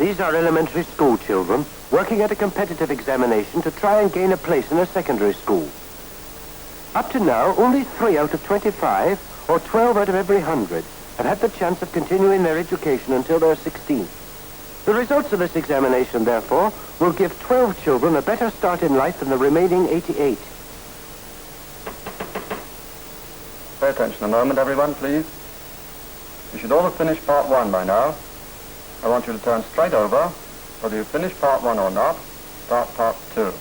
These are elementary school children working at a competitive examination to try and gain a place in a secondary school. Up to now, only 3 out of 25, or 12 out of every 100, have had the chance of continuing their education until they're 16. The results of this examination, therefore, will give 12 children a better start in life than the remaining 88. Pay attention a moment, everyone, please. You should all have finished part 1 by now. I want you to turn straight over, whether you've finished part 1 or not. Start part 2.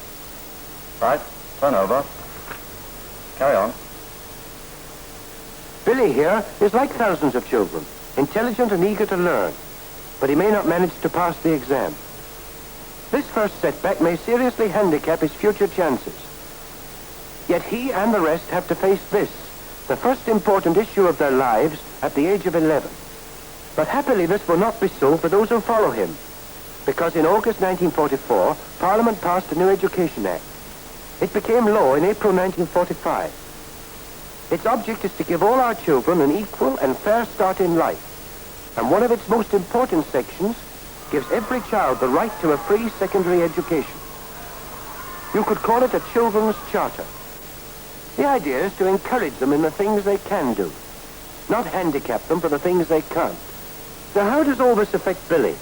Right, turn over. Carry on. Billy here is like thousands of children, intelligent and eager to learn, but he may not manage to pass the exam. This first setback may seriously handicap his future chances. Yet he and the rest have to face this, the first important issue of their lives at the age of 11. But happily this will not be so for those who follow him, because in August 1944, Parliament passed a new Education Act. It became law in April 1945. Its object is to give all our children an equal and fair start in life, and one of its most important sections gives every child the right to a free secondary education. You could call it a children's charter. The idea is to encourage them in the things they can do, not handicap them for the things they can't. Now, how does all this affect Billy?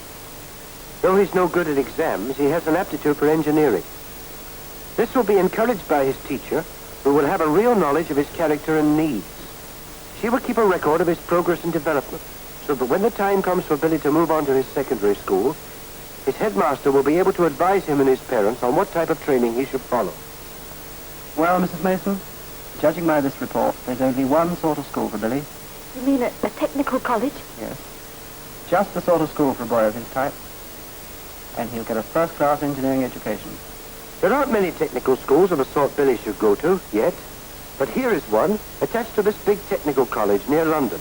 Though he's no good at exams, he has an aptitude for engineering. This will be encouraged by his teacher, who will have a real knowledge of his character and needs. She will keep a record of his progress and development, so that when the time comes for Billy to move on to his secondary school, his headmaster will be able to advise him and his parents on what type of training he should follow. Well, Mrs. Mason, judging by this report, there's only one sort of school for Billy. You mean a technical college? Yes. Just the sort of school for a boy of his type. And he'll get a first-class engineering education. There aren't many technical schools of the sort Billy should go to, yet. But here is one, attached to this big technical college near London.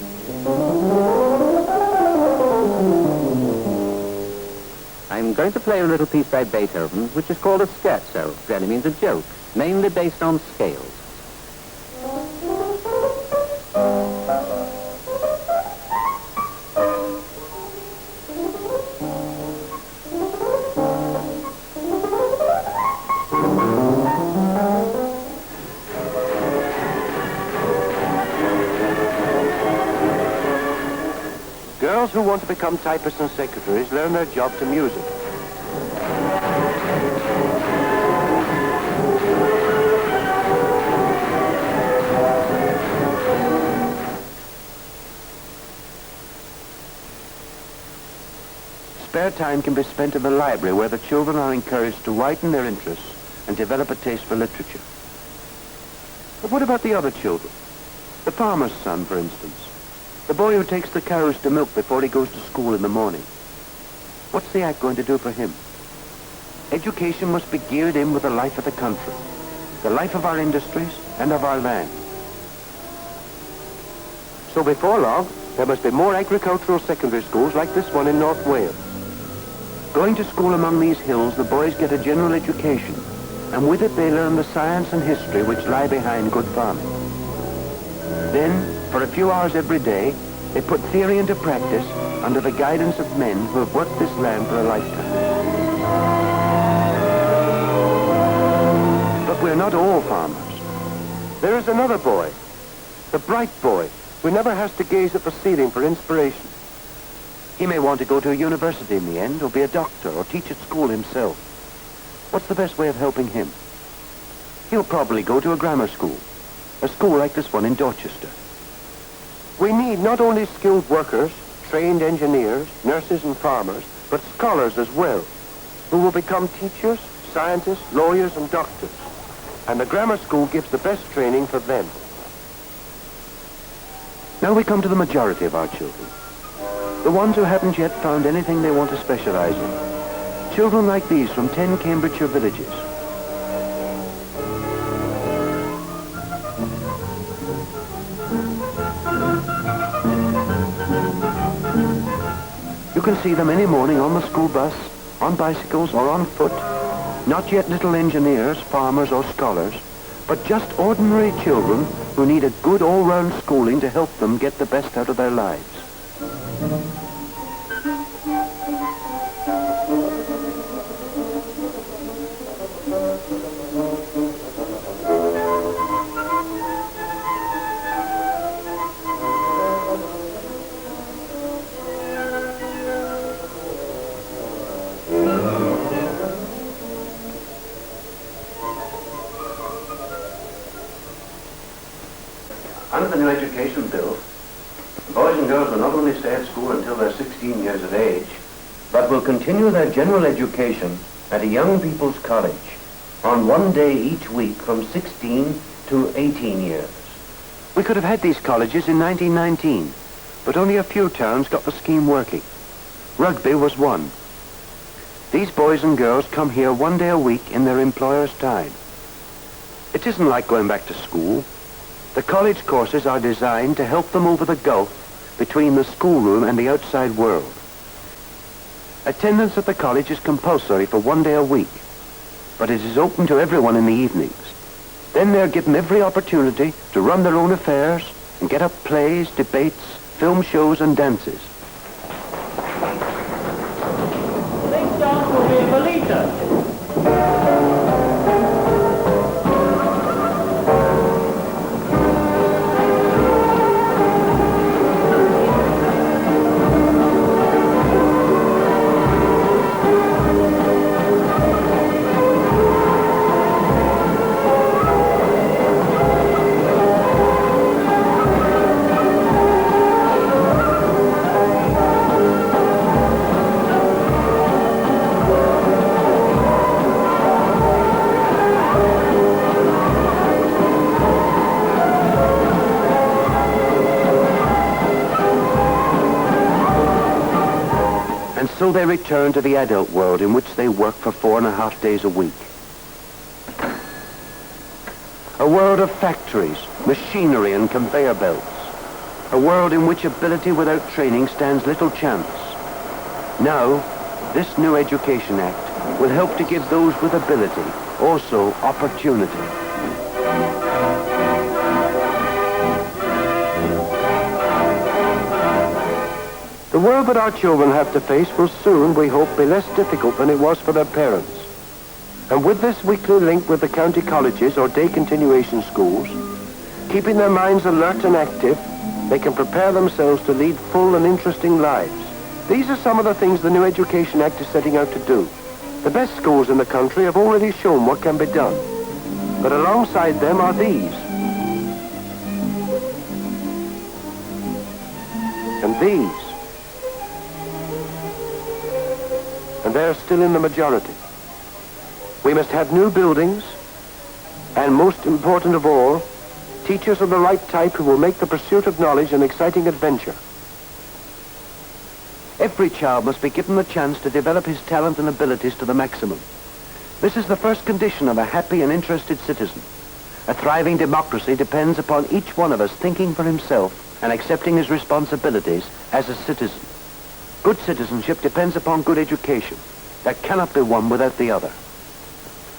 I'm going to play a little piece by Beethoven, which is called a scherzo, really means a joke, mainly based on scales. Girls who want to become typists and secretaries learn their job to music. Spare time can be spent in the library, where the children are encouraged to widen their interests and develop a taste for literature. But what about the other children? The farmer's son, for instance. The boy who takes the cows to milk before he goes to school in the morning. What's the Act going to do for him? Education must be geared in with the life of the country, the life of our industries and of our land. So before long, there must be more agricultural secondary schools like this one in North Wales. Going to school among these hills, the boys get a general education, and with it they learn the science and history which lie behind good farming. Then, for a few hours every day, they put theory into practice under the guidance of men who have worked this land for a lifetime. But we're not all farmers. There is another boy, the bright boy, who never has to gaze at the ceiling for inspiration. He may want to go to a university in the end, or be a doctor, or teach at school himself. What's the best way of helping him? He'll probably go to a grammar school, a school like this one in Dorchester. We need not only skilled workers, trained engineers, nurses and farmers, but scholars as well, who will become teachers, scientists, lawyers and doctors. And the grammar school gives the best training for them. Now we come to the majority of our children. The ones who haven't yet found anything they want to specialize in. Children like these from 10 Cambridgeshire villages. You can see them any morning on the school bus, on bicycles or on foot. Not yet little engineers, farmers or scholars, but just ordinary children who need a good all-round schooling to help them get the best out of their lives. Under the new education bill, the boys and girls will not only stay at school until they're 16 years of age, but will continue their general education at a young people's college on one day each week from 16 to 18 years. We could have had these colleges in 1919, but only a few towns got the scheme working. Rugby was one. These boys and girls come here one day a week in their employer's time. It isn't like going back to school. The college courses are designed to help them over the gulf between the schoolroom and the outside world. Attendance at the college is compulsory for one day a week, but it is open to everyone in the evenings. Then they're given every opportunity to run their own affairs and get up plays, debates, film shows and dances. This dance will be a Belita. So they return to the adult world in which they work for 4.5 days a week. A world of factories, machinery and conveyor belts. A world in which ability without training stands little chance. Now, this new Education Act will help to give those with ability also opportunity. The world that our children have to face will soon, we hope, be less difficult than it was for their parents. And with this weekly link with the county colleges or day continuation schools, keeping their minds alert and active, they can prepare themselves to lead full and interesting lives. These are some of the things the new Education Act is setting out to do. The best schools in the country have already shown what can be done. But alongside them are these. And these. And they're still in the majority. We must have new buildings, and most important of all, teachers of the right type who will make the pursuit of knowledge an exciting adventure. Every child must be given the chance to develop his talent and abilities to the maximum. This is the first condition of a happy and interested citizen. A thriving democracy depends upon each one of us thinking for himself and accepting his responsibilities as a citizen. Good citizenship depends upon good education. That cannot be one without the other.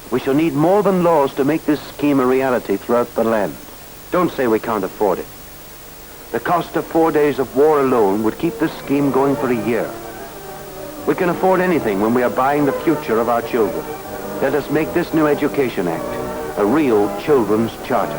We shall need more than laws to make this scheme a reality throughout the land. Don't say we can't afford it. The cost of 4 days of war alone would keep this scheme going for a year. We can afford anything when we are buying the future of our children. Let us make this new Education Act a real children's charter.